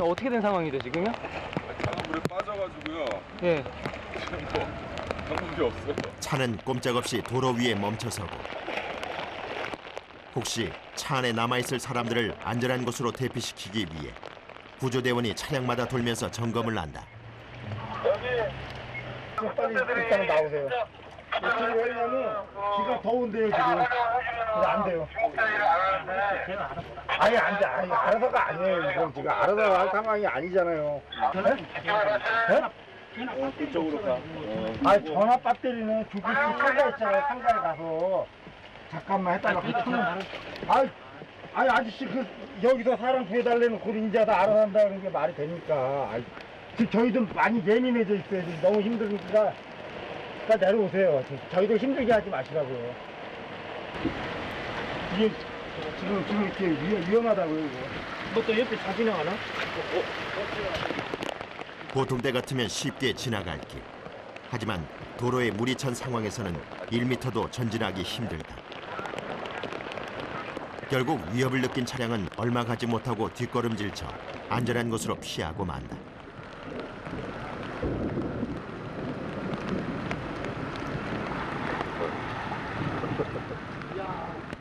어떻게 된 상황이죠 지금요? 차가 물에 빠져가지고요. 예. 지금 뭐 방법이 없어요. 차는 꼼짝없이 도로 위에 멈춰서고 혹시 차 안에 남아있을 사람들을 안전한 곳으로 대피시키기 위해 구조대원이 차량마다 돌면서 점검을 한다. 빨리 일단 나오세요. 지금 왜냐면 비가 더운데요 지금. 그래서 안 돼요. 아니 안 돼. 아니 알아서가 아니에요. 이건 지금 알아서 할 상황이 아니잖아요. 네? 이쪽으로 가. 아니 전화 배터리는 주고 상가 있잖아요. 상가에 가서 잠깐만 했다가 아니 아저씨 그 여기서 사람 구해달라는 그 인자 다 알아서 한다는 게 말이 됩니까? 아이, 지금 저희도 많이 예민해져 있어요. 지금 너무 힘드니까 내려오세요. 저희도 힘들게 하지 마시라고요. 이게 지금 이렇게 위험하다고요. 이거. 뭐 또 옆에 차 지나가나? 보통 때 같으면 쉽게 지나갈 길. 하지만 도로에 물이 찬 상황에서는 1m도 전진하기 힘들다. 결국 위협을 느낀 차량은 얼마 가지 못하고 뒷걸음질쳐 안전한 곳으로 피하고 만다.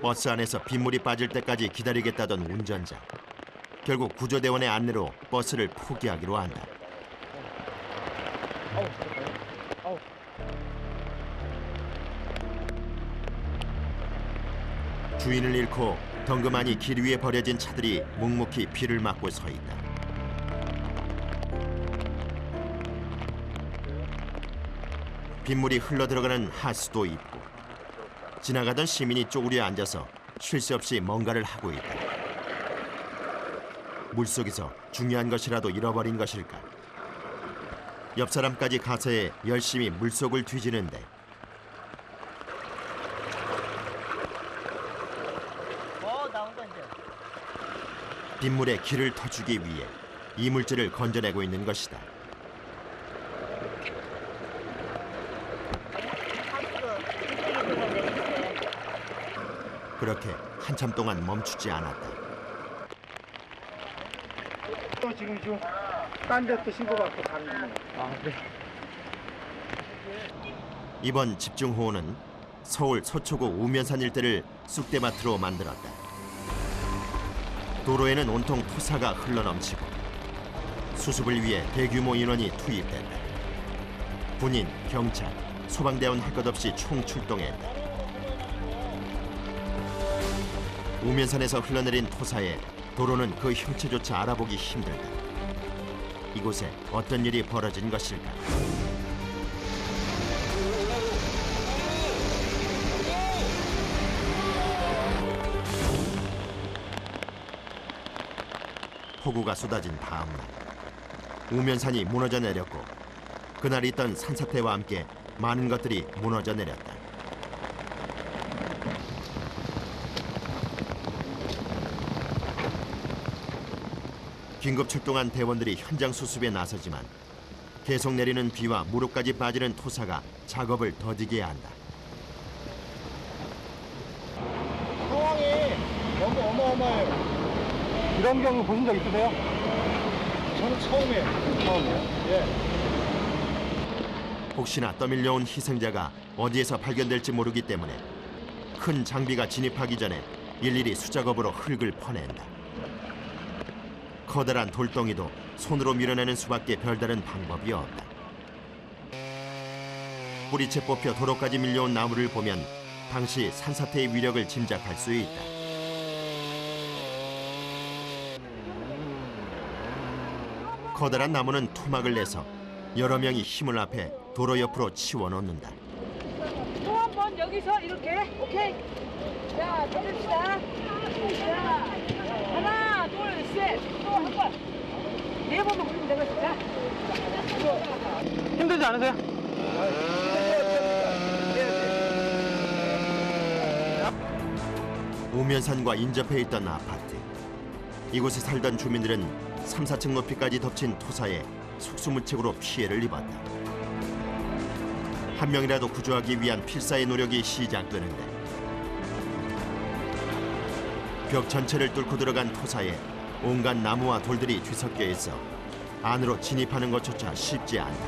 버스 안에서 빗물이 빠질 때까지 기다리겠다던 운전자. 결국 구조대원의 안내로 버스를 포기하기로 한다. 주인을 잃고 덩그마니 길 위에 버려진 차들이 묵묵히 비를 맞고 서 있다. 빗물이 흘러들어가는 하수도 있고 지나가던 시민이 쪼그려 앉아서 쉴 새 없이 뭔가를 하고 있다. 물속에서 중요한 것이라도 잃어버린 것일까? 옆 사람까지 가서해 열심히 물속을 뒤지는데 나온다 이제. 빗물에 길을 터주기 위해 이물질을 건져내고 있는 것이다. 그렇게 한참 동안 멈추지 않았다. 또 지금 딴 데 또 신고받고 가는 중이에요. 아 그래. 이번 집중호우는 서울 서초구 우면산 일대를 쑥대밭으로 만들었다. 도로에는 온통 토사가 흘러넘치고 수습을 위해 대규모 인원이 투입됐다. 군인, 경찰, 소방대원 할 것 없이 총출동했다. 우면산에서 흘러내린 토사에 도로는 그 형체조차 알아보기 힘들다. 이곳에 어떤 일이 벌어진 것일까? 폭우가 쏟아진 다음 날 우면산이 무너져 내렸고 그날 있던 산사태와 함께 많은 것들이 무너져 내렸다. 긴급 출동한 대원들이 현장 수습에 나서지만 계속 내리는 비와 무릎까지 빠지는 토사가 작업을 더디게 한다. 상황이 너무 어마어마해요. 이런 경우 보신 적 있으세요? 저는 처음이에요. 처음이에요? 예. 혹시나 떠밀려온 희생자가 어디에서 발견될지 모르기 때문에 큰 장비가 진입하기 전에 일일이 수작업으로 흙을 퍼낸다. 커다란 돌덩이도 손으로 밀어내는 수밖에 별다른 방법이 없다. 뿌리채 뽑혀 도로까지 밀려온 나무를 보면 당시 산사태의 위력을 짐작할 수 있다. 커다란 나무는 토막을 내서 여러 명이 힘을 합해 도로 옆으로 치워놓는다. 또 한 번 여기서 이렇게 오케이. 자 때립시다. 자 하나 둘 셋 또 한 번. 네 번도 부르면 되겠다. 힘들지 않으세요? 우면산과 인접해 있던 아파트. 이곳에 살던 주민들은 3, 4층 높이까지 덮친 토사에 속수무책으로 피해를 입었다. 한 명이라도 구조하기 위한 필사의 노력이 시작되는데 벽 전체를 뚫고 들어간 토사에 온갖 나무와 돌들이 뒤섞여 있어 안으로 진입하는 것조차 쉽지 않다.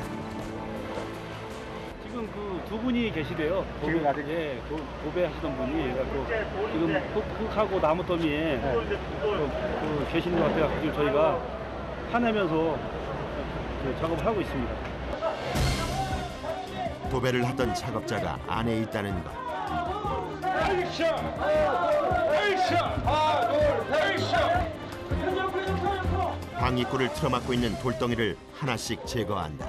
지금 그 두 분이 계시대요. 지금 아직? 예, 도배하시던 분이 그래갖고 지금 흙하고 나무 더미에 그 계시는 것 같아요. 지금 저희가 파내면서 그 작업을 하고 있습니다. 도배를 하던 작업자가 안에 있다는 것. 방 입구를 틀어막고 있는 돌덩이를 하나씩 제거한다.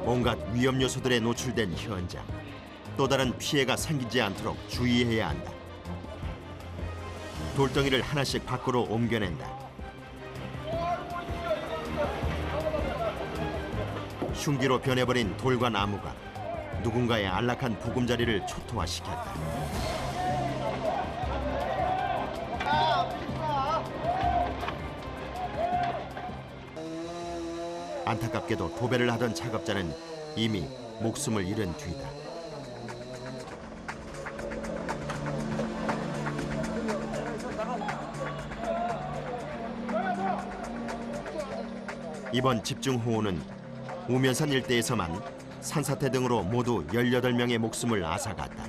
온갖 위험 요소들에 노출된 현장. 또 다른 피해가 생기지 않도록 주의해야 한다. 돌덩이를 하나씩 밖으로 옮겨낸다. 흉기로 변해버린 돌과 나무가 누군가의 안락한 보금자리를 초토화시켰다. 안타깝게도 도배를 하던 작업자는 이미 목숨을 잃은 뒤다. 이번 집중호우는 우면산 일대에서만 산사태 등으로 모두 18명의 목숨을 앗아갔다.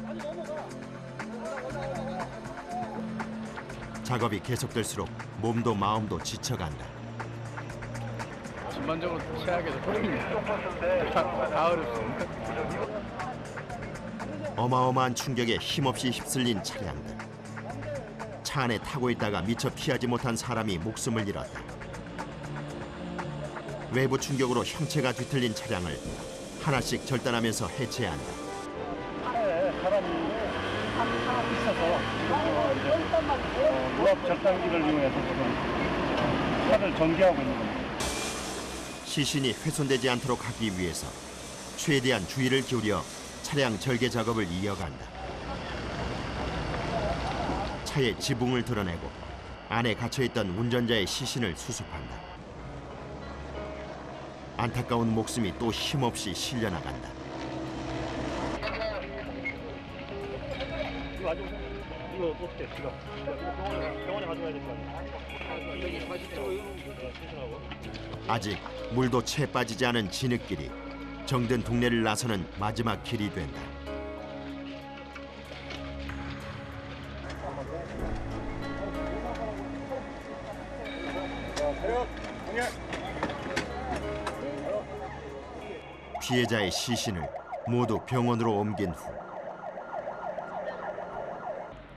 작업이 계속될수록 몸도 마음도 지쳐간다. 전반적으로 최악의 다 어렵습니다. 어마어마한 충격에 힘없이 휩쓸린 차량들. 차 안에 타고 있다가 미처 피하지 못한 사람이 목숨을 잃었다. 외부 충격으로 형체가 뒤틀린 차량을 하나씩 절단하면서 해체한다. 사람이 하나 있어서 무압 절단기를 이용해서 지금 차를 전개하고 있는 겁니다. 시신이 훼손되지 않도록 하기 위해서 최대한 주의를 기울여 차량 절개 작업을 이어간다. 차의 지붕을 드러내고 안에 갇혀있던 운전자의 시신을 수습한다. 안타까운 목숨이 또 힘없이 실려나간다. 이거 어떻게 지금 병원에 가져가야 될 거 아니야? 아직 물도 채 빠지지 않은 진흙길이 정든 동네를 나서는 마지막 길이 된다. 피해자의 시신을 모두 병원으로 옮긴 후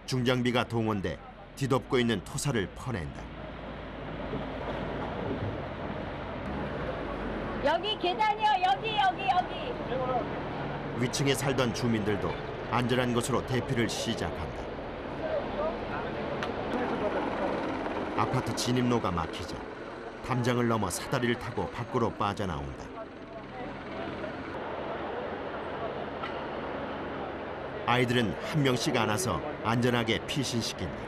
중장비가 동원돼 뒤덮고 있는 토사를 퍼낸다. 여기 계단이요. 여기. 위층에 살던 주민들도 안전한 곳으로 대피를 시작한다. 아파트 진입로가 막히자 담장을 넘어 사다리를 타고 밖으로 빠져나온다. 아이들은 한 명씩 안아서 안전하게 피신시킨다.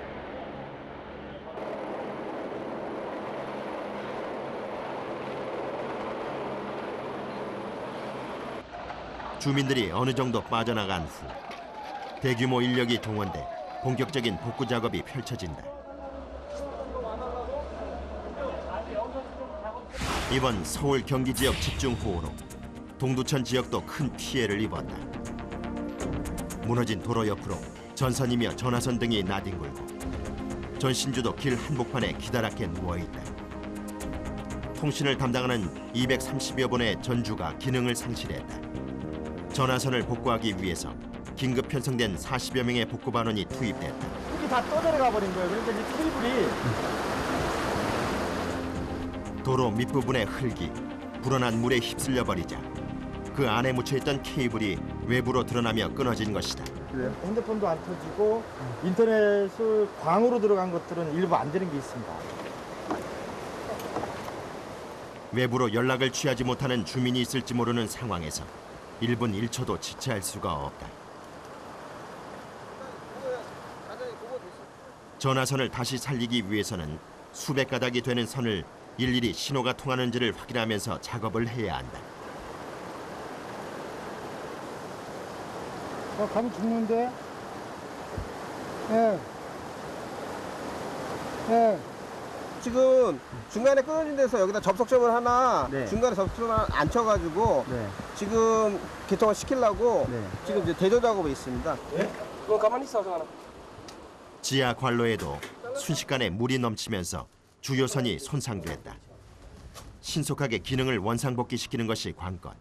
주민들이 어느 정도 빠져나간 후 대규모 인력이 동원돼 본격적인 복구 작업이 펼쳐진다. 이번 서울 경기 지역 집중호우로 동두천 지역도 큰 피해를 입었다. 무너진 도로 옆으로 전선이며 전화선 등이 나뒹굴고 전신주도 길 한복판에 기다랗게 누워있다. 통신을 담당하는 230여 번의 전주가 기능을 상실했다. 전화선을 복구하기 위해서 긴급 편성된 40여 명의 복구반원이 투입됐다. 흙이 다 떠내려가 버린 거예요. 그러니까 이 케이블이 도로 밑부분의 흙이 불어난 물에 휩쓸려 버리자 그 안에 묻혀있던 케이블이 외부로 드러나며 끊어진 것이다. 핸드폰도 안 터지고 인터넷을 광으로 들어간 것들은 일부 안 되는 게 있습니다. 외부로 연락을 취하지 못하는 주민이 있을지 모르는 상황에서 1분 1초도 지체할 수가 없다. 전화선을 다시 살리기 위해서는 수백 가닥이 되는 선을 일일이 신호가 통하는지를 확인하면서 작업을 해야 한다. 가면 죽는데? 예. 예. 지금 중간에 끊어진 데서 여기다 접속점을 하나 네. 중간에 접속점을 하나 안 쳐가지고 네. 지금 개통을 시키려고 네. 지금 이제 대조 작업에 있습니다. 예? 그럼 가만히 있어, 정하나. 지하 관로에도 순식간에 물이 넘치면서 주요선이 손상됐다. 신속하게 기능을 원상복귀시키는 것이 관건.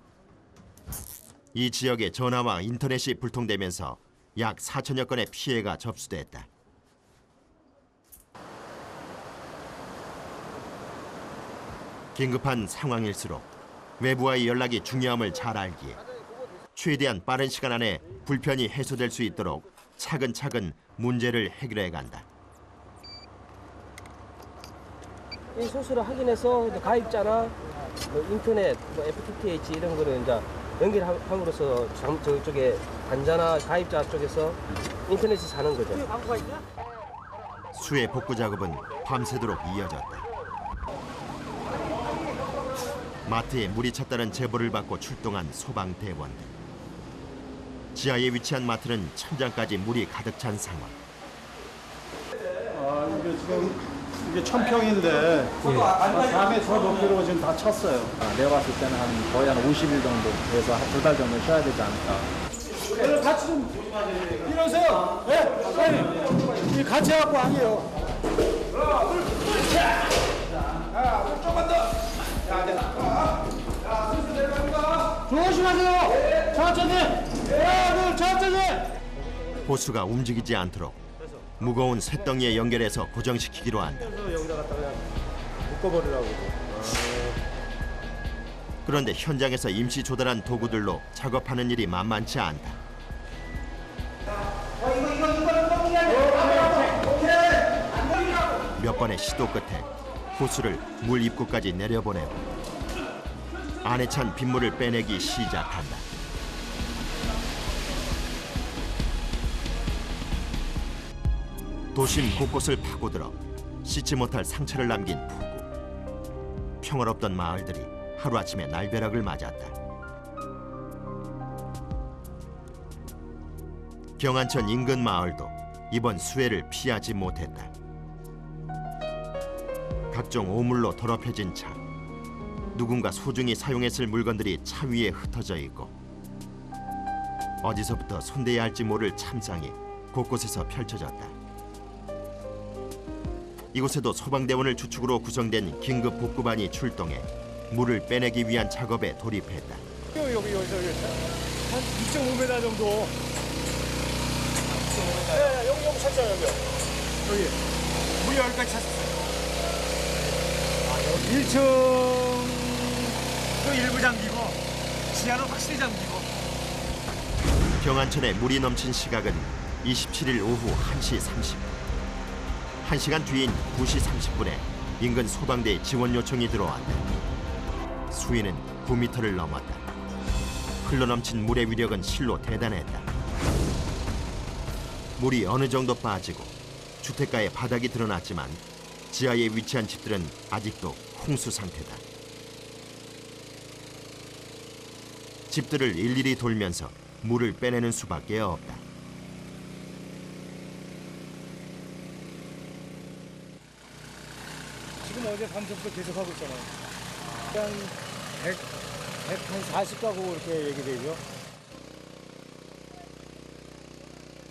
이 지역의 전화와 인터넷이 불통되면서 약 4천여 건의 피해가 접수됐다. 긴급한 상황일수록 외부와의 연락이 중요함을 잘 알기에 최대한 빠른 시간 안에 불편이 해소될 수 있도록 차근차근 문제를 해결해 간다. 이 소스를 확인해서 가입자나 인터넷, FTTH 이런 거를 이제 연결함으로써 저쪽에 관자나 가입자 쪽에서 인터넷이 사는 거죠. 수해 복구 작업은 밤새도록 이어졌다. 마트에 물이 찼다는 제보를 받고 출동한 소방대원들. 지하에 위치한 마트는 천장까지 물이 가득 찬 상황. 이게 지금 이게 1000평인데 4m 높이로 지금 다 쳤어요. 내가 봤을 때는 거의 한 50일 정도 돼서 한 2달 정도 쉬어야 되지 않을까. 같이 좀 이러세요. 네, 사장님. 같이 해갖고 아니에요. 조심하세요. 천천히. 천천히. 호수가 움직이지 않도록 무거운 쇳덩이에 연결해서 고정시키기로 한다. 여기다 갖다 그냥 묶어버리라고. 그런데 현장에서 임시 조달한 도구들로 작업하는 일이 만만치 않다. 몇 번의 시도 끝에 호수를 물 입구까지 내려보내고 안에 찬 빗물을 빼내기 시작한다. 도심 곳곳을 파고들어 씻지 못할 상처를 남긴 폭우. 평화롭던 마을들이 하루아침에 날벼락을 맞았다. 경안천 인근 마을도 이번 수해를 피하지 못했다. 각종 오물로 더럽혀진 차. 누군가 소중히 사용했을 물건들이 차 위에 흩어져 있고 어디서부터 손대야 할지 모를 참상이 곳곳에서 펼쳐졌다. 이곳에도 소방대원을 주축으로 구성된 긴급 복구반이 출동해 물을 빼내기 위한 작업에 돌입했다. 여기 한 2.5m 정도. 네, 여기 찼잖아요, 여기. 물이 여기까지 찼어요. 1층도 일부 잠기고 지하는 확실히 잠기고. 경안천에 물이 넘친 시각은 27일 오후 1시 30분. 1시간 뒤인 2시 30분에 인근 소방대의 지원 요청이 들어왔다. 수위는 9m를 넘었다. 흘러넘친 물의 위력은 실로 대단했다. 물이 어느 정도 빠지고 주택가의 바닥이 드러났지만 지하에 위치한 집들은 아직도 홍수 상태다. 집들을 일일이 돌면서 물을 빼내는 수밖에 없다. 지금 어제 밤새부터 계속 하고 있잖아요. 일단 140가구 이렇게 얘기되죠.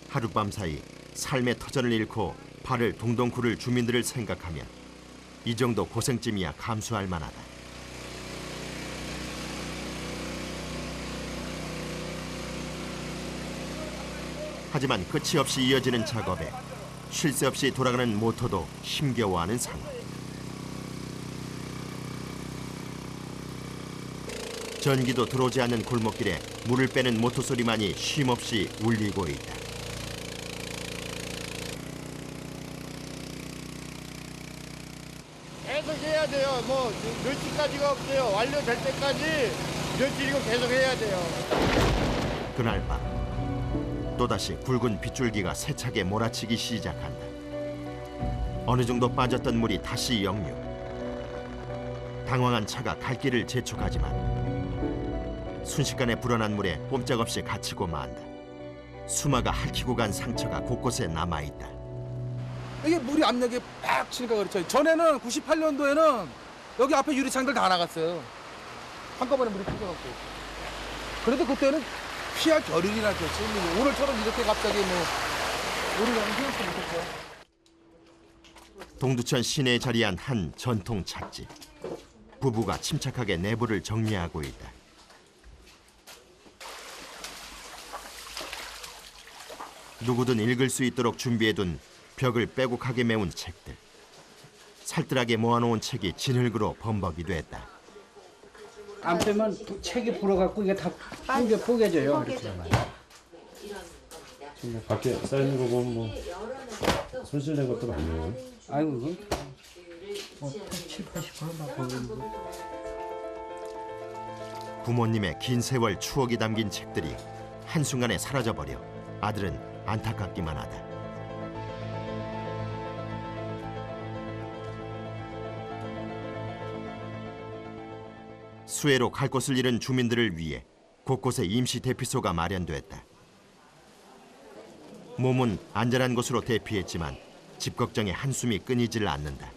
하룻밤 사이 삶의 터전을 잃고 발을 동동 구를 주민들을 생각하면 이 정도 고생쯤이야 감수할 만하다. 하지만 끝이 없이 이어지는 작업에 쉴 새 없이 돌아가는 모터도 힘겨워하는 상황. 전기도 들어오지 않는 골목길에 물을 빼는 모터 소리만이 쉼없이 울리고 있다. 계속 해야 돼요. 뭐 며칠까지가 없어요. 완료될 때까지 며칠이고 계속 해야 돼요. 그날 밤 또다시 굵은 빗줄기가 세차게 몰아치기 시작한다. 어느 정도 빠졌던 물이 다시 역류. 당황한 차가 갈 길을 재촉하지만 순식간에 불어난 물에 꼼짝없이 갇히고 만다. 수마가 핥히고 간 상처가 곳곳에 남아있다. 이게 물이 압력이 팍 치니까 그렇죠. 전에는 98년도에는 여기 앞에 유리창들 다 나갔어요. 한꺼번에 물이 터져갖고. 그래도 그때는 피할 겨를이나 줬지. 오늘처럼 이렇게 갑자기 물이 나면 생각도 못했죠. 동두천 시내에 자리한 한 전통 찻집. 부부가 침착하게 내부를 정리하고 있다. 누구든 읽을 수 있도록 준비해둔 벽을 빼곡하게 메운 책들. 살뜰하게 모아놓은 책이 진흙으로 범벅이 됐다. 안 빼면 책이 불어갖고 이게 다 포개져요. 이렇게. 지금 밖에 쌓이는 거 보면 뭐 손실된 것도 많네요. 아이고 그건 7, 80%만 버리는 거. 부모님의 긴 세월 추억이 담긴 책들이 한순간에 사라져버려 아들은 안타깝기만 하다. 수해로 갈 곳을 잃은 주민들을 위해 곳곳에 임시 대피소가 마련됐다. 몸은 안전한 곳으로 대피했지만 집 걱정에 한숨이 끊이질 않는다.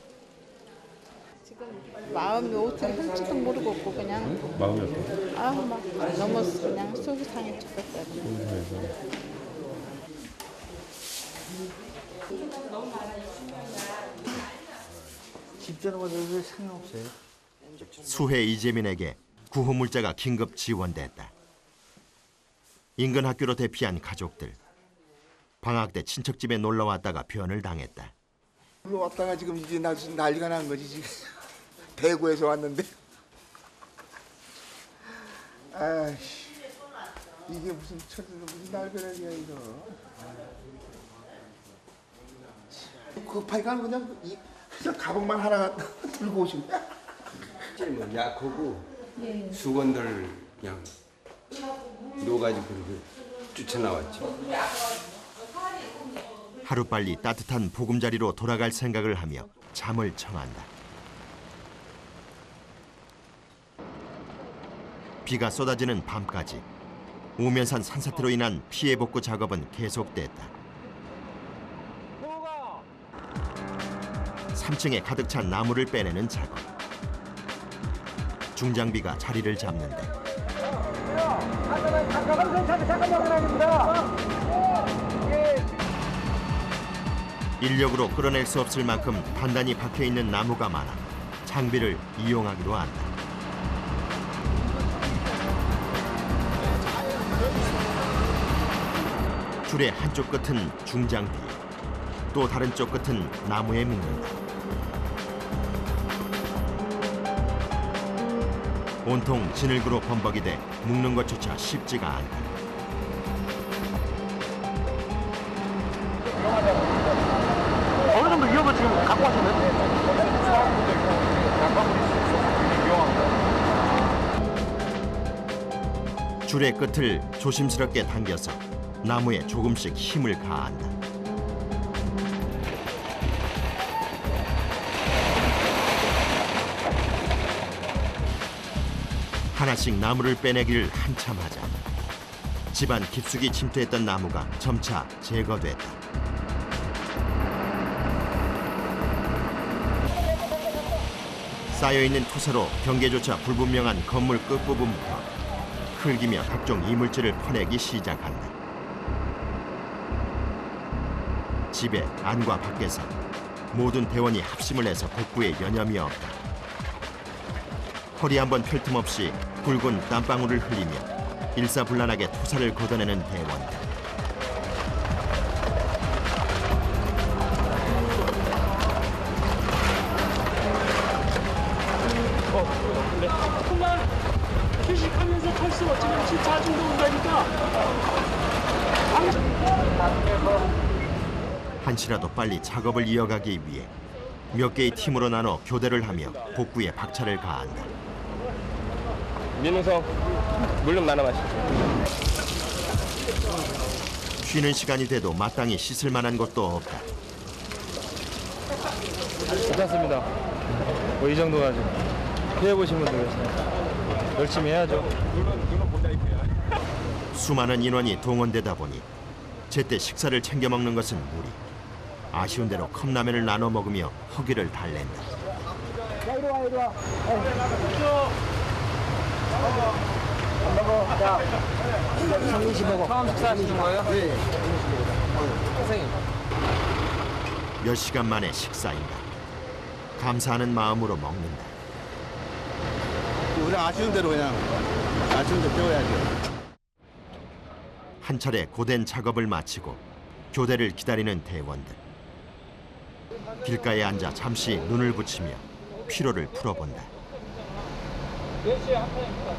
지금 마음이 어떻게 할지도 모르고 없고 그냥 마음이 어때요? 아우 막 너무 그냥 속이 상해 죽겠어요. 집전화 받아도 상관없어요. 수해 이재민에게 구호 물자가 긴급 지원됐다. 인근 학교로 대피한 가족들. 방학 때 친척집에 놀러 왔다가 변을 당했다. 놀러 왔다가 지금 이제 난리가 난 거지 지금. 대구에서 왔는데. 아이씨, 이게 무슨 날벼락이야 이거. 급하니까 그냥 가방만 하나 들고 오신 거야. 뭐 약하고 수건들 그냥 놓아가지고 그렇게 쫓아나왔지. 하루빨리 따뜻한 보금자리로 돌아갈 생각을 하며 잠을 청한다. 비가 쏟아지는 밤까지 우면산 산사태로 인한 피해 복구 작업은 계속됐다. 3층에 가득 찬 나무를 빼내는 작업. 중장비가 자리를 잡는데 인력으로 끌어낼 수 없을 만큼 단단히 박혀있는 나무가 많아 장비를 이용하기로 한다. 줄의 한쪽 끝은 중장비, 또 다른 쪽 끝은 나무에 묶는다. 온통 진흙으로 범벅이 돼 묶는 것조차 쉽지가 않다. 어느 정도 위험을 지금 갖고 왔는데? 줄의 끝을 조심스럽게 당겨서 나무에 조금씩 힘을 가한다. 하나씩 나무를 빼내길 한참 하자 집안 깊숙이 침투했던 나무가 점차 제거됐다. 쌓여있는 투사로 경계조차 불분명한 건물 끝부분부터 흙이며 각종 이물질을 퍼내기 시작한다. 집의 안과 밖에서 모든 대원이 합심을 해서 복구에 여념이 없다. 허리 한번 펼 틈 없이 굵은 땀방울을 흘리며 일사불란하게 투사를 걷어내는 대원들. 조금만 휴식하면서 탈 수 없지만 진짜 정도 온다니까. 한시라도 빨리 작업을 이어가기 위해 몇 개의 팀으로 나눠 교대를 하며 복구에 박차를 가한다. 민우성 물 좀 나눠 마시죠. 쉬는 시간이 돼도 마땅히 씻을 만한 것도 없다. 괜찮습니다. 뭐 이 정도까지. 피해보신 분들 계시니까 열심히 해야죠. 수많은 인원이 동원되다 보니 제때 식사를 챙겨 먹는 것은 무리. 아쉬운 대로 컵라면을 나눠 먹으며 허기를 달랜다. 자, 이리 와, 이리 와. 안 먹어. 자, 성민 씨 먹어. 처음 식사하시는 거예요? 네. 선생님. 몇 시간 만에 식사인가. 감사하는 마음으로 먹는다. 우리 아쉬운 대로 그냥 아쉬운 대로 배워야죠. 한 차례 고된 작업을 마치고 교대를 기다리는 대원들. 길가에 앉아 잠시 눈을 붙이며 피로를 풀어본다. 4시에 한 판입니다.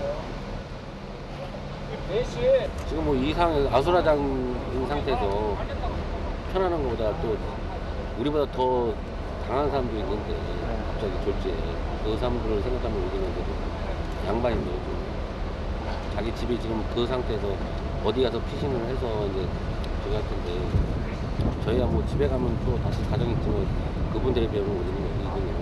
4시에. 지금 뭐 이상 아수라장인 상태에서 편안한 것보다 또 우리보다 더 강한 사람도 있는데 갑자기 졸지에 그 사람들을 생각하면 우리는 그래도 양반인데 좀 자기 집이 지금 그 상태에서 어디 가서 피싱을 해서 이제 저기 할 텐데 저희야 뭐 집에 가면 또 다시 가정이 있지만 그분들에 비하면 우리는 이등이면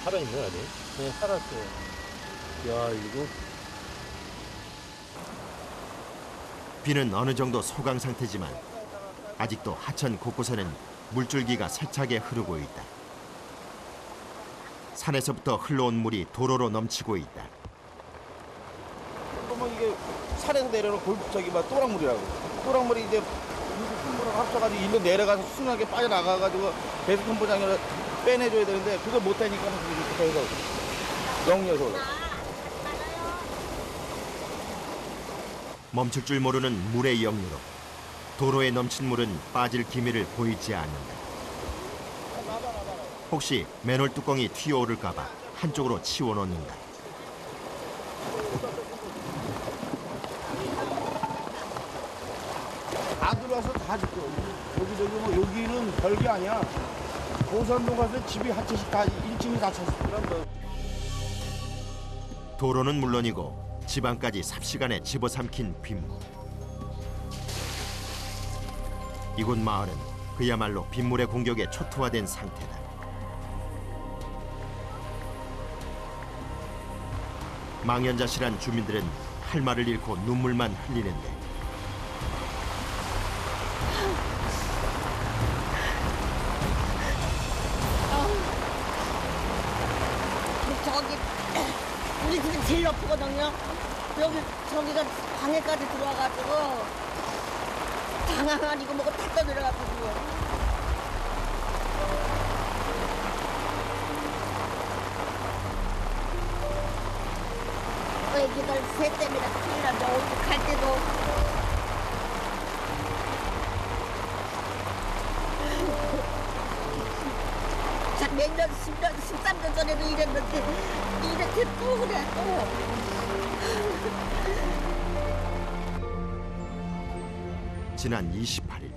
살아있네 아직. 네, 살았어요. 야 이거 비는 어느 정도 소강 상태지만 아직도 하천 곳곳에는 물줄기가 세차게 흐르고 있다. 산에서부터 흘러온 물이 도로로 넘치고 있다. 그러면 이게 산에서 내려오는 저기 막 또랑물이라고. 또랑물이 이제 물을 합쳐가지고 일로 내려가서 순하게 빠져나가가지고 배수 펌프장을 빼내줘야 되는데 그걸 못하니까 이렇게 해서 영리해서. 멈출 줄 모르는 물의 역류로 도로에 넘친 물은 빠질 기미를 보이지 않는다. 혹시 맨홀 뚜껑이 튀어오를까 봐 한쪽으로 치워놓는다. 다 들어와서 다 죽죠. 여기저기 뭐 여기는 별게 아니야. 고산동 가서 집이 한 채씩 다 1층이 다 찼어. 도로는 물론이고 집안까지 삽시간에 집어삼킨 빗물. 이곳 마을은 그야말로 빗물의 공격에 초토화된 상태다. 망연자실한 주민들은 할 말을 잃고 눈물만 흘리는데 저기 우리 집이 제일 높거든요. 여기 저기가 방에까지 들어와가지고 장항 아니고 뭐가 다 떠내려가거든요. 애기들 새 때문에 큰일 나죠. 어디 갈 때도 몇 년, 10년, 13년 전에도 이랬는데 이렇게 또 그래 또. 지난 28일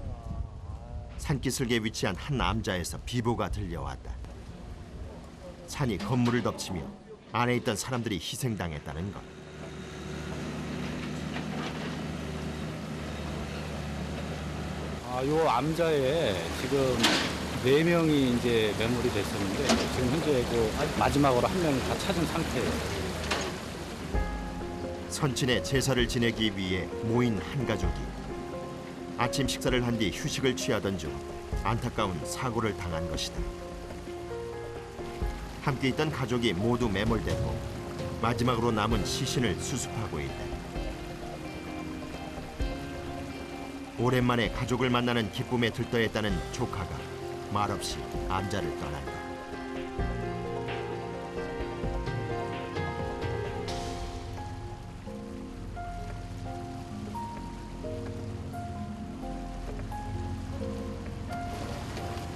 산기슭에 위치한 한 암자에서 비보가 들려왔다. 산이 건물을 덮치며 안에 있던 사람들이 희생당했다는 것. 요 암자에 지금 4명이 이제 매몰이 됐었는데 지금 현재 그 마지막으로 1명이 다 찾은 상태예요. 선친의 제사를 지내기 위해 모인 한 가족이 아침 식사를 한 뒤 휴식을 취하던 중 안타까운 사고를 당한 것이다. 함께 있던 가족이 모두 매몰되고 마지막으로 남은 시신을 수습하고 있다. 오랜만에 가족을 만나는 기쁨에 들떠했다는 조카가 말없이 암자를 떠난다.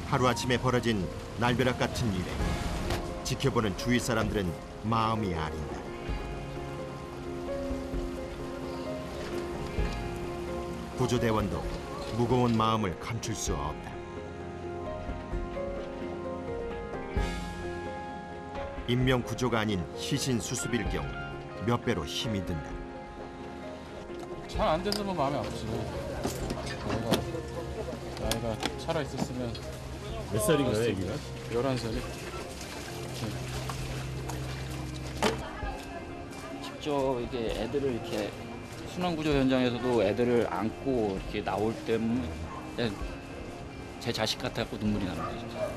하루아침에 벌어진 날벼락 같은 일에 지켜보는 주위 사람들은 마음이 아린다. 구조대원도 무거운 마음을 감출 수 없다. 인명 구조가 아닌 시신 수습일 경우 몇 배로 힘이 든다. 잘 안 됐으면 마음이 아프지. 나이가 살아 있었으면. 몇 살인가요, 애기가? 11살이. 직접 이게 애들을 이렇게 순환구조 현장에서도 애들을 안고 이렇게 나올 때는 제 자식 같아갖고 눈물이 납니다, 진짜.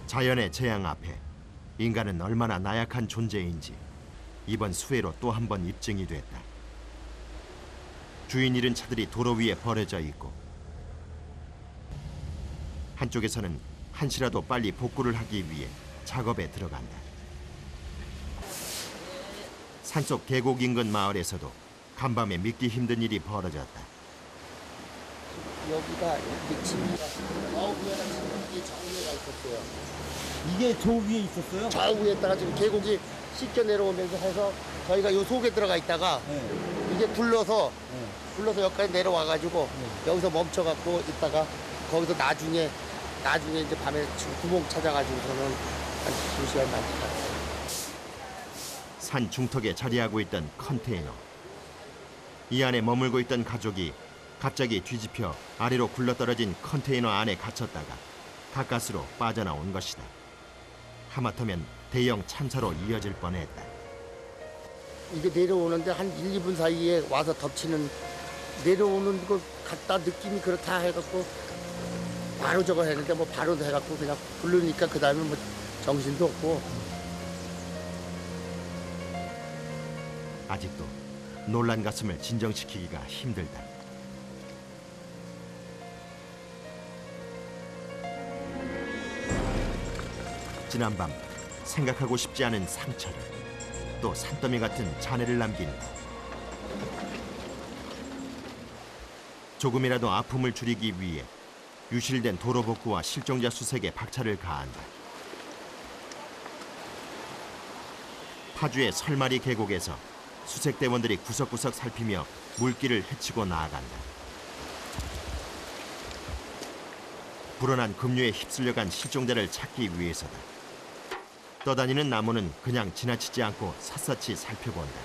자연의 재앙 앞에 인간은 얼마나 나약한 존재인지 이번 수해로 또 한 번 입증이 됐다. 주인 잃은 차들이 도로 위에 버려져 있고 한쪽에서는 한시라도 빨리 복구를 하기 위해 작업에 들어간다. 산속 계곡 인근 마을에서도 간밤에 믿기 힘든 일이 벌어졌다. 여기가 집이 좌우에다 지금 이게 저 위에가 있었어요. 이게 저 위에 있었어요? 좌우에다가 지금 계곡이 씻겨 내려오면서 해서 저희가 요 속에 들어가 있다가 이게 굴러서 여기까지 내려와가지고 여기서 멈춰갖고 있다가 거기서 나중에 이제 밤에 구멍 찾아가지고서는 한 2시간 남았어요. 산 중턱에 자리하고 있던 컨테이너. 이 안에 머물고 있던 가족이 갑자기 뒤집혀 아래로 굴러떨어진 컨테이너 안에 갇혔다가 가까스로 빠져나온 것이다. 하마터면 대형 참사로 이어질 뻔했다. 이게 내려오는데 한 1, 2분 사이에 와서 덮치는 내려오는 거 같다 느낌이 그렇다 해갖고 바로 저거 했는데 뭐 바로 해갖고 그냥 부르니까 그 다음에 뭐 정신도 없고. 아직도 놀란 가슴을 진정시키기가 힘들다. 지난밤 생각하고 싶지 않은 상처를 또 산더미 같은 잔해를 남긴 조금이라도 아픔을 줄이기 위해 유실된 도로 복구와 실종자 수색에 박차를 가한다. 파주의 설마리 계곡에서 수색대원들이 구석구석 살피며 물길을 헤치고 나아간다. 불어난 급류에 휩쓸려간 실종자를 찾기 위해서다. 떠다니는 나무는 그냥 지나치지 않고 샅샅이 살펴본다.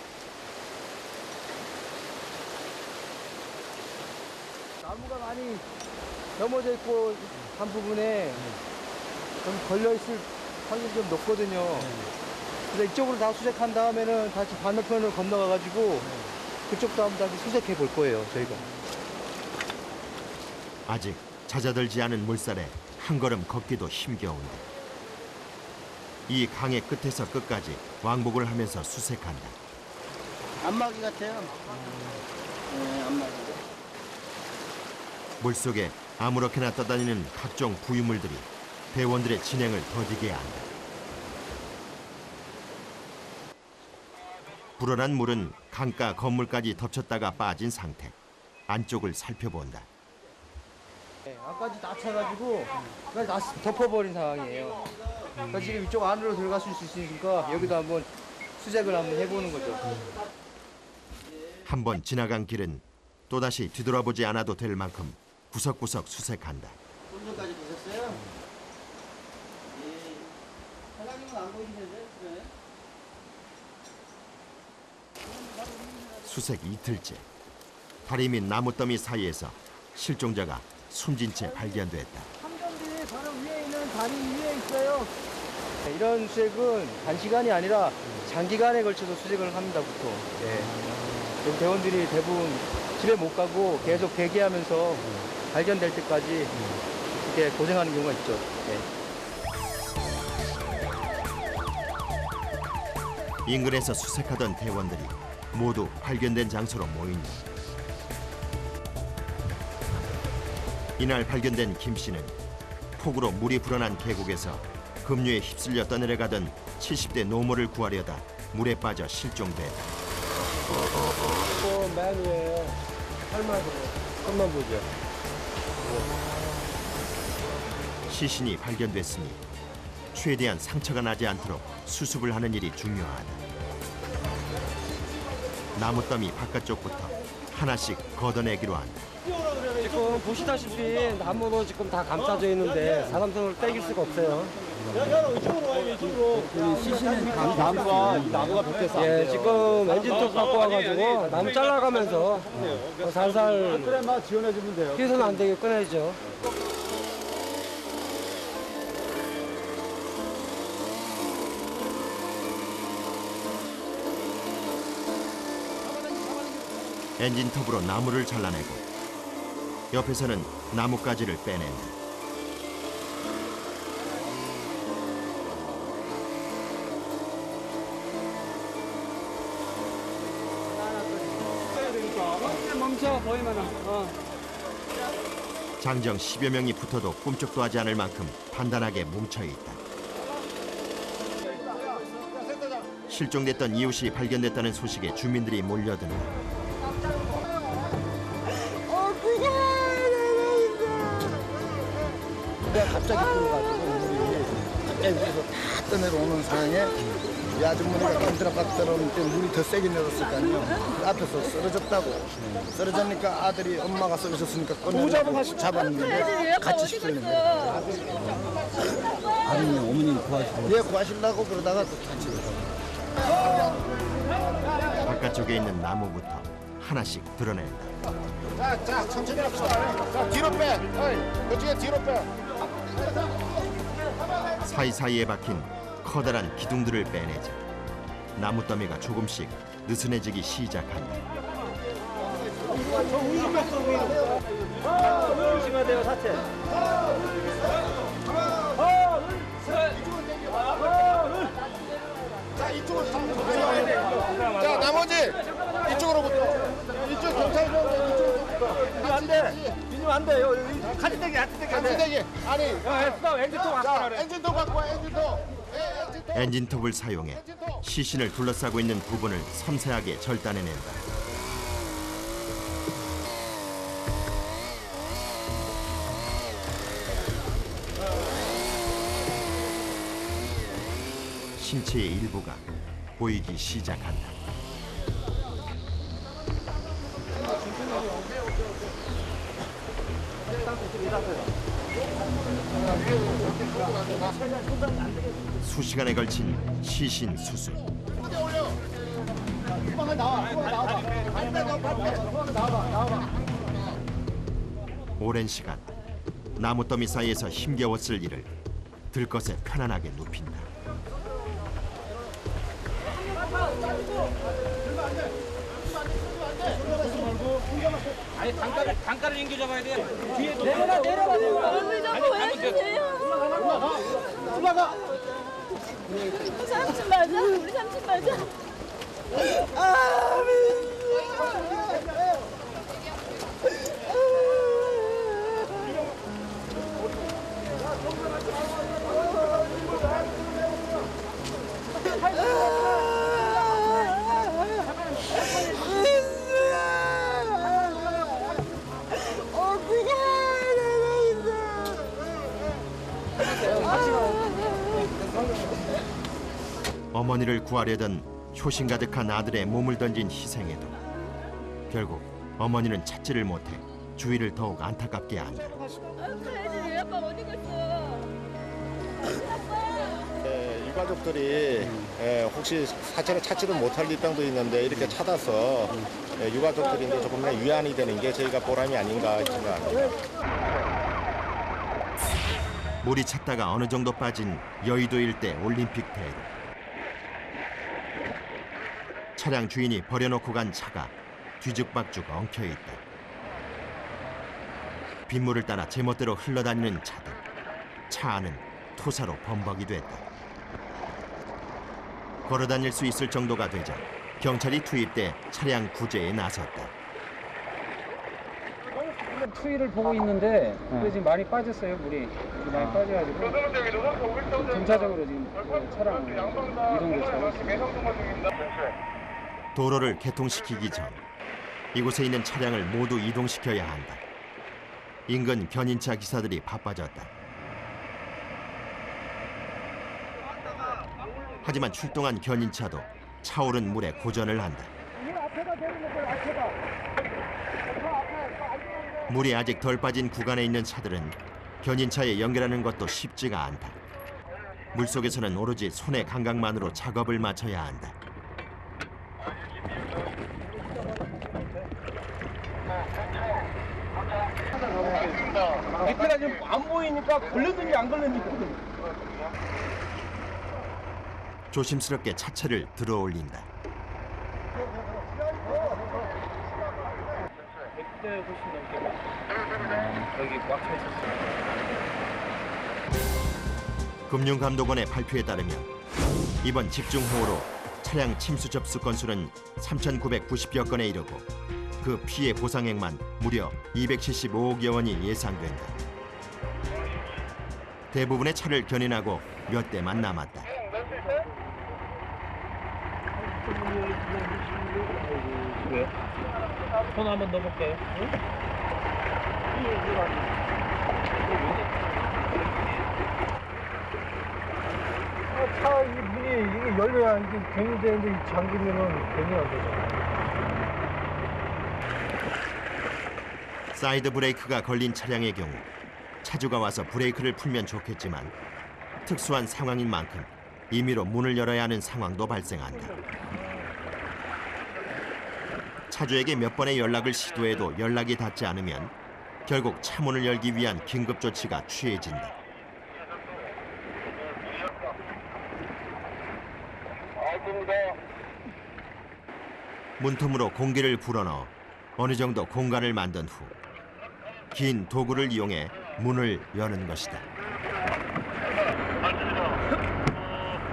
나무가 많이 넘어져 있고 한 부분에 좀 걸려 있을 확률이 좀 높거든요. 그래서 이쪽으로 다 수색한 다음에는 다시 반대편으로 건너가가지고 그쪽도 한번 다시 수색해 볼 거예요, 저희가. 아직 잦아들지 않은 물살에 한 걸음 걷기도 힘겨운데 이 강의 끝에서 끝까지 왕복을 하면서 수색한다. 안마기 같아요. 네, 안마기. 물속에 아무렇게나 떠다니는 각종 부유물들이 대원들의 진행을 더디게 한다. 불어난 물은 강가 건물까지 덮쳤다가 빠진 상태. 안쪽을 살펴본다. 네, 안까지 다 차가지고 다 덮어버린 상황이에요. 그러니까 지금 이쪽 안으로 들어갈 수 있으니까 여기도 한번 수색을 한번 해보는 거죠. 한 번 지나간 길은 또다시 뒤돌아보지 않아도 될 만큼 구석구석 수색한다. 본전까지 보셨어요? 예. 사장님은 안 보이시는데? 그래? 수색 이틀째. 다리 및 나무더미 사이에서 실종자가 숨진 채 발견됐다. 함정들이 바로 위에 있는 다리 위에 있어요. 이런 수색은 단시간이 아니라 장기간에 걸쳐서 수색을 합니다, 보통. 네. 대원들이 대부분 집에 못 가고 계속 대기하면서 발견될 때까지 이렇게 고생하는 경우가 있죠. 네. 인근에서 수색하던 대원들이 모두 발견된 장소로 모인다. 이날 발견된 김 씨는 폭우로 물이 불어난 계곡에서 급류에 휩쓸려 떠내려가던 70대 노모를 구하려다 물에 빠져 실종됐다. 맨 위에 설만 보죠. 시신이 발견됐으니 최대한 상처가 나지 않도록 수습을 하는 일이 중요하다. 나무더미 바깥쪽부터 하나씩 걷어내기로 한다. 지금 보시다시피 나무로 지금 다 감싸져 있는데 사람 손으로 떼길 수가 없어요. 나무가 벽에서 예, 지금 엔진톱 갖고 와가지고 나무 잘라가면서 살살 그래만 지원해주면 돼요. 해서는 안 되게 꺼내죠. 엔진톱으로 나무를 잘라내고 옆에서는 나뭇가지를 빼낸다. 멈춰 보이면은. 장정 10여 명이 붙어도 꿈쩍도 하지 않을 만큼 단단하게 뭉쳐있다. 실종됐던 이웃이 발견됐다는 소식에 주민들이 몰려든다. 갑자기 끌어가지고 물이 갑자기 위에서 다 떠내려오는 상황에 이 아주머니가 깜들어갔더니 물이 더 세게 내렸을 거 아니에요. 앞에서 쓰러졌다고. 쓰러졌으니까 아들이 엄마가 쓰러졌으니까 꺼내서 잡았는데 같이 시달렸네. 아니 어머니 구하시고. 예, 구하시려고 그러다가 또 다치더라고요. 바깥쪽에 있는 나무부터 하나씩 드러낸다. 자, 천천히 합시다. 자, 뒤로 빼. 어이, 그쪽에 뒤로 빼. 사이사이에 박힌 커다란 기둥들을 빼내자 나무더미가 조금씩 느슨해지기 시작한다. 조심해야 돼요, 사체. 자, 이쪽으로 자, 나머지 이쪽으로부터. 이쪽 경찰서 이쪽으로부터. 안 돼. 비누 안 돼. 카트대기 안 돼. 카트대기. 아니. 엔진톱 갖고 와라. 엔진톱 갖고 와, 엔진톱. 엔진톱을 사용해 시신을 둘러싸고 있는 부분을 섬세하게 절단해낸다. 신체의 일부가 보이기 시작한다. 수시간에 걸친 시신 수술. 오랜 시간 나무더미 사이에서 힘겨웠을 이를 들것에 편안하게 눕힌다. 아니 단가를 인겨 잡아야 돼. 뒤에 내려봐. 얼굴 잡고 왜 주세요? 올라가. 우리 삼촌 맞아? 우리 삼촌 맞아? 어머니를 구하려던 효심 가득한 아들의 몸을 던진 희생에도 결국 어머니는 찾지를 못해 주위를 더욱 안타깝게 한다. 아빠 어디 갔어? 유가족들이 혹시 사체를 찾지도 못할 입장도 있는데 이렇게 찾아서 유가족들이 이제 조금이나 위안이 되는 게 저희가 보람이 아닌가 생각합니다. 물이 찼다가 어느 정도 빠진 여의도 일대 올림픽 대로. 차량 주인이 버려놓고 간 차가 뒤죽박죽 엉켜있다. 빗물을 따라 제멋대로 흘러다니는 차들. 차 안은 토사로 범벅이 됐다. 걸어다닐 수 있을 정도가 되자 경찰이 투입돼 차량 구제에 나섰다. 추위를 보고 있는데 근데 지금 많이 빠졌어요. 물이 많이 빠져가지고 점차적으로 지금 차량 이동되고 있습니다. 도로를 개통시키기 전 이곳에 있는 차량을 모두 이동시켜야 한다. 인근 견인차 기사들이 바빠졌다. 하지만 출동한 견인차도 차오른 물에 고전을 한다. 물이 아직 덜 빠진 구간에 있는 차들은 견인차에 연결하는 것도 쉽지가 않다. 물속에서는 오로지 손의 감각만으로 작업을 마쳐야 한다. 밑에가 지금 안 보이니까 걸렸는지 안 걸렸는지 조심스럽게 차체를 들어올린다. 여기 꽉 차 있었어요. 금융감독원의 발표에 따르면 이번 집중호우로 차량 침수 접수 건수는 3,990여 건에 이르고 그 피해 보상액만 무려 275억여 원이 예상된다. 대부분의 차를 견인하고 몇 대만 남았다. 왜? 손 한번 넣어볼게요. 차 문이 이게 열려야 이게 괜히 되는데 잠기면은 괜히 안 되잖아. 사이드 브레이크가 걸린 차량의 경우 차주가 와서 브레이크를 풀면 좋겠지만 특수한 상황인 만큼 임의로 문을 열어야 하는 상황도 발생한다. 차주에게 몇 번의 연락을 시도해도 연락이 닿지 않으면 결국 차문을 열기 위한 긴급 조치가 취해진다. 문틈으로 공기를 불어넣어 어느 정도 공간을 만든 후 긴 도구를 이용해 문을 여는 것이다.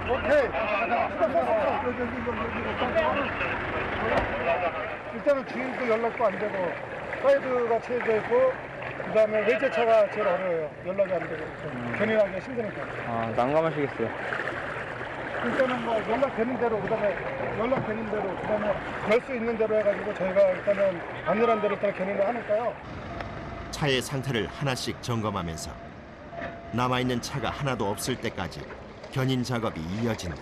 오케이. 일단은 주인도 연락도 안 되고 사이드가 채워져 있고 그다음에 외제차가 제일 어려워요. 연락이 안 되고 견인하기가 힘드니까. 아, 난감하시겠어요. 일단은 뭐 연락되는 대로 그다음에 열 수 있는 대로 해가지고 저희가 일단은 안전한 대로 일단 견인을 하니까요. 차의 상태를 하나씩 점검하면서 남아있는 차가 하나도 없을 때까지 견인 작업이 이어진다.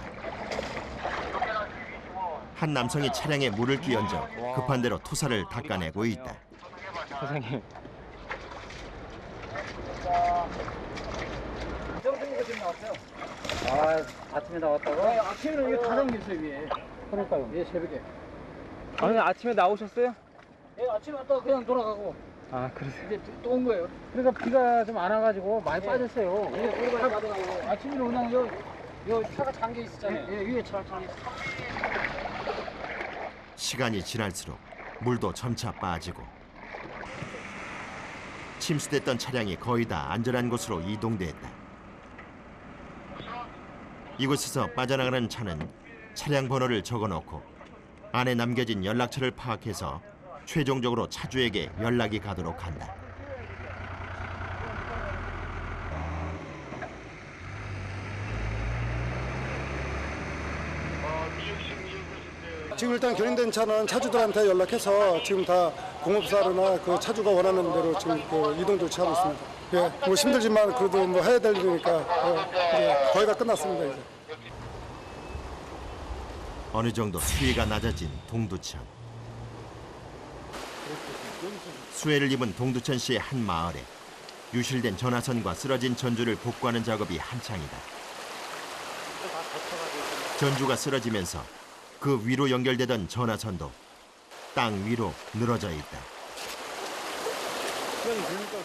한 남성이 차량에 물을 끼얹어 급한 대로 토사를 닦아내고 있다. 선생님. 아, 아침에 나왔다고? 아침에는 이게 다 잠겼어요 위에. 그러니까요. 예, 새벽에. 아니, 아침에 나오셨어요? 예, 아침에 왔다가 그냥 돌아가고 아, 그러세요? 이제 또 온 거예요. 그러니까 비가 좀 안 와가지고 많이 빠졌어요. 예, 차 받아가고 아침에는 그냥 요 차가 잠겨 있었잖아요. 예, 위에 차가 잠겨 있었어요. 시간이 지날수록 물도 점차 빠지고 침수됐던 차량이 거의 다 안전한 곳으로 이동됐다. 이곳에서 빠져나가는 차는 차량 번호를 적어놓고 안에 남겨진 연락처를 파악해서 최종적으로 차주에게 연락이 가도록 한다. 지금 일단 견인된 차는 차주들한테 연락해서 지금 다 공업사로나 그 차주가 원하는 대로 지금 그 이동 조치하고 있습니다. 예, 뭐 힘들지만 그래도 뭐 해야 될 일이니까 이제 거의 다 끝났습니다 이제. 어느 정도 수위가 낮아진 동두천. 수해를 입은 동두천 시의 한 마을에 유실된 전화선과 쓰러진 전주를 복구하는 작업이 한창이다. 전주가 쓰러지면서 그 위로 연결되던 전화선도 땅 위로 늘어져 있다.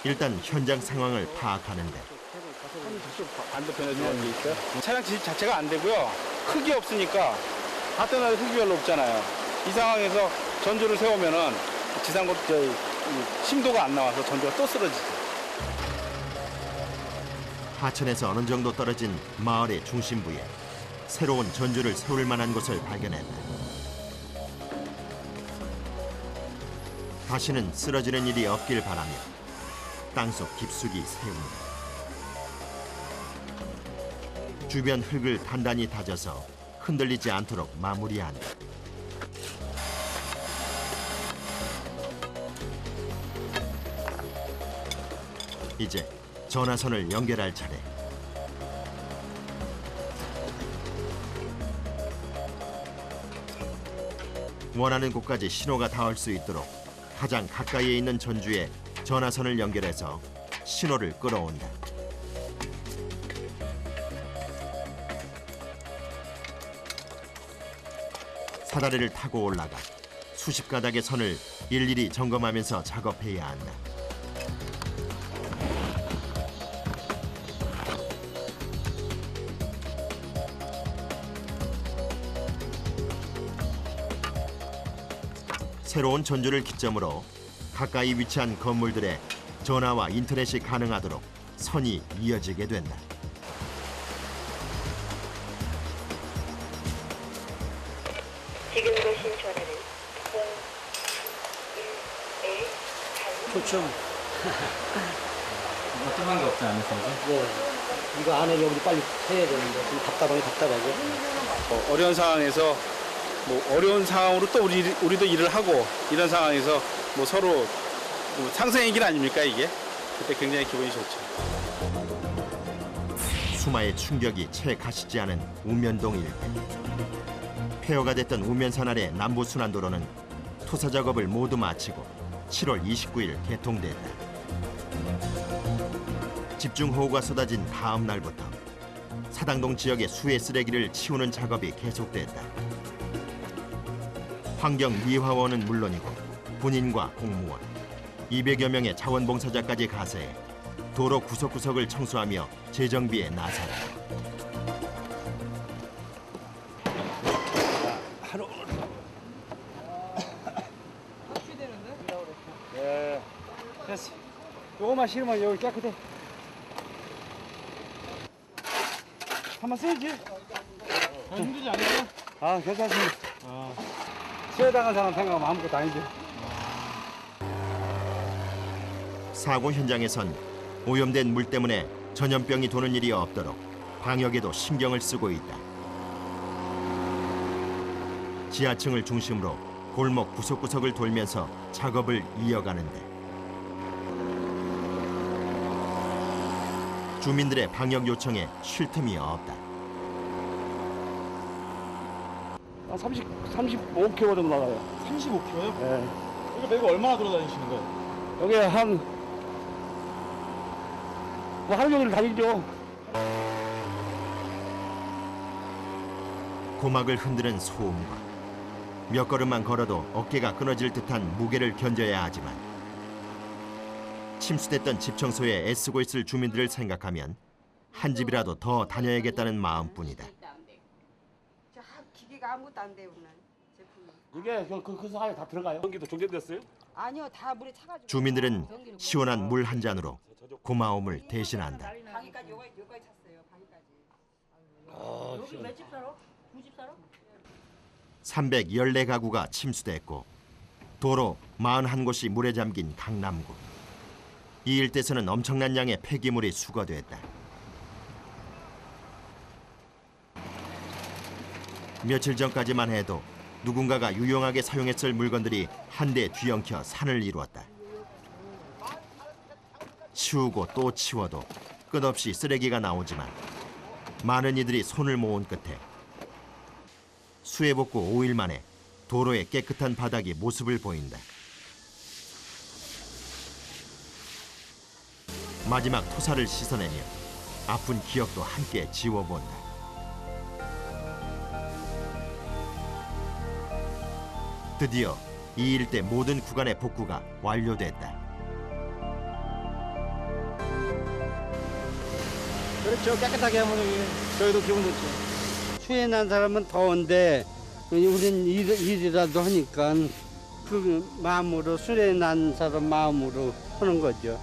일단 현장 상황을 파악하는데 반대편에 들어온 게 있어요? 차량 지식 자체가 안 되고요. 흙이 없으니까 다 떠나도 흙이 별로 없잖아요. 이 상황에서 전조를 세우면은 지상고 심도가 안 나와서 전조가 또 쓰러지죠. 하천에서 어느 정도 떨어진 마을의 중심부에 새로운 전주를 세울 만한 곳을 발견했다. 다시는 쓰러지는 일이 없길 바라며 땅속 깊숙이 세운다. 주변 흙을 단단히 다져서 흔들리지 않도록 마무리한다. 이제 전화선을 연결할 차례. 원하는 곳까지 신호가 닿을 수 있도록 가장 가까이에 있는 전주에 전화선을 연결해서 신호를 끌어온다. 사다리를 타고 올라가 수십 가닥의 선을 일일이 점검하면서 작업해야 한다. 새로운 전주를 기점으로 가까이 위치한 건물들의 전화와 인터넷이 가능하도록 선이 이어지게 된다. 지금 거신 전화는 0113. 초점. 어떤 게 없지 않으세요? 네. 이거 안 하려고 우리 빨리 해야 되는데 좀 답답하고. 어려운 상황에서 어려운 상황으로 또 우리도 일을 하고 이런 상황에서 서로 상생의 길 아닙니까 이게? 그때 굉장히 기분이 좋죠. 수마의 충격이 채 가시지 않은 우면동 일대. 폐허가 됐던 우면산 아래 남부순환도로는 투사 작업을 모두 마치고 7월 29일 개통됐다. 집중호우가 쏟아진 다음 날부터 사당동 지역의 수해 쓰레기를 치우는 작업이 계속됐다. 환경미화원은 물론이고 군인과 공무원, 200여 명의 자원봉사자까지 가세해 도로 구석구석을 청소하며 재정비에 나섰다. 네, 됐어. 요거만 실으면 여기 깨끗해. 한번 쓰지. 힘들지 않아요? 아, 괜찮습니다. 수해 당한 사람 생각하면 아무것도 아닌데. 사고 현장에선 오염된 물 때문에 전염병이 도는 일이 없도록 방역에도 신경을 쓰고 있다. 지하층을 중심으로 골목 구석구석을 돌면서 작업을 이어가는데 주민들의 방역 요청에 쉴 틈이 없다. 35km 정도 나가요. 35km요? 네. 여기 매고 얼마나 돌아다니시는 거예요? 여기 하루 종일 다니죠. 고막을 흔드는 소음과 몇 걸음만 걸어도 어깨가 끊어질 듯한 무게를 견뎌야 하지만 침수됐던 집 청소에 애쓰고 있을 주민들을 생각하면 한 집이라도 더 다녀야겠다는 마음뿐이다. 저 기계가 아무것도 안 돼요, 오늘 제품이. 이게 그 사이에 다 들어가요? 전기도 종료됐어요? 아니요, 다 물에 차가지고. 주민들은 시원한 물 한 잔으로 고마움을 대신한다. 방위까지 여기까지 찼어요, 방위까지. 여기 몇 집 살아? 2집 살아? 314가구가 침수됐고 도로 41곳이 물에 잠긴 강남구. 이 일대에서는 엄청난 양의 폐기물이 수거됐다. 며칠 전까지만 해도 누군가가 유용하게 사용했을 물건들이 한데 뒤엉켜 산을 이루었다. 치우고 또 치워도 끝없이 쓰레기가 나오지만 많은 이들이 손을 모은 끝에 수해 복구 5일 만에 도로의 깨끗한 바닥이 모습을 보인다. 마지막 토사를 씻어내며 아픈 기억도 함께 지워본다. 드디어 이 일대 모든 구간의 복구가 완료됐다. 그렇죠. 깨끗하게 하면 저희도 기분 좋죠. 수해 난 사람은 더운데 우리는 일이라도 하니까 그 마음으로 수해 난 사람 마음으로 하는 거죠.